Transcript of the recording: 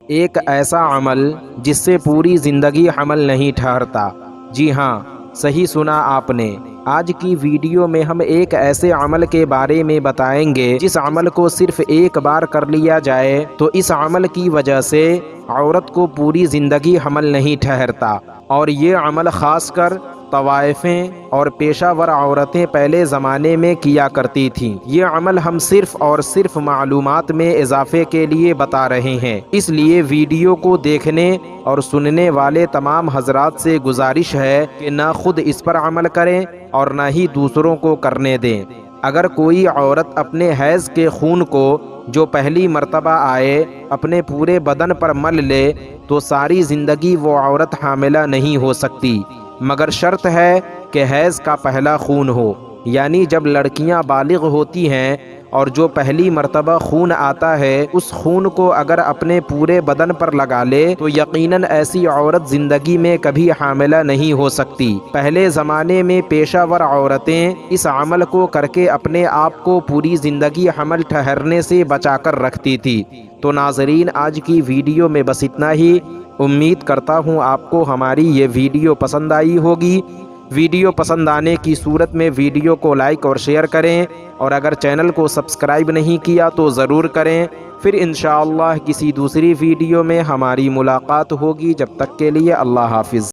ایک ایسا عمل جس سے پوری زندگی حمل نہیں ٹھہرتا۔ جی ہاں، صحیح سنا آپ نے۔ آج کی ویڈیو میں ہم ایک ایسے عمل کے بارے میں بتائیں گے جس عمل کو صرف ایک بار کر لیا جائے تو اس عمل کی وجہ سے عورت کو پوری زندگی حمل نہیں ٹھہرتا، اور یہ عمل خاص کر طوائفیں اور پیشہ ور عورتیں پہلے زمانے میں کیا کرتی تھیں۔ یہ عمل ہم صرف اور صرف معلومات میں اضافے کے لیے بتا رہے ہیں، اس لیے ویڈیو کو دیکھنے اور سننے والے تمام حضرات سے گزارش ہے کہ نہ خود اس پر عمل کریں اور نہ ہی دوسروں کو کرنے دیں۔ اگر کوئی عورت اپنے حیض کے خون کو جو پہلی مرتبہ آئے اپنے پورے بدن پر مل لے تو ساری زندگی وہ عورت حاملہ نہیں ہو سکتی، مگر شرط ہے کہ حیض کا پہلا خون ہو، یعنی جب لڑکیاں بالغ ہوتی ہیں اور جو پہلی مرتبہ خون آتا ہے اس خون کو اگر اپنے پورے بدن پر لگا لے تو یقیناً ایسی عورت زندگی میں کبھی حاملہ نہیں ہو سکتی۔ پہلے زمانے میں پیشہ ور عورتیں اس عمل کو کر کے اپنے آپ کو پوری زندگی حمل ٹھہرنے سے بچا کر رکھتی تھی۔ تو ناظرین، آج کی ویڈیو میں بس اتنا ہی۔ امید کرتا ہوں آپ کو ہماری یہ ویڈیو پسند آئی ہوگی۔ ویڈیو پسند آنے کی صورت میں ویڈیو کو لائک اور شیئر کریں، اور اگر چینل کو سبسکرائب نہیں کیا تو ضرور کریں۔ پھر انشاءاللہ کسی دوسری ویڈیو میں ہماری ملاقات ہوگی، جب تک کے لیے اللہ حافظ۔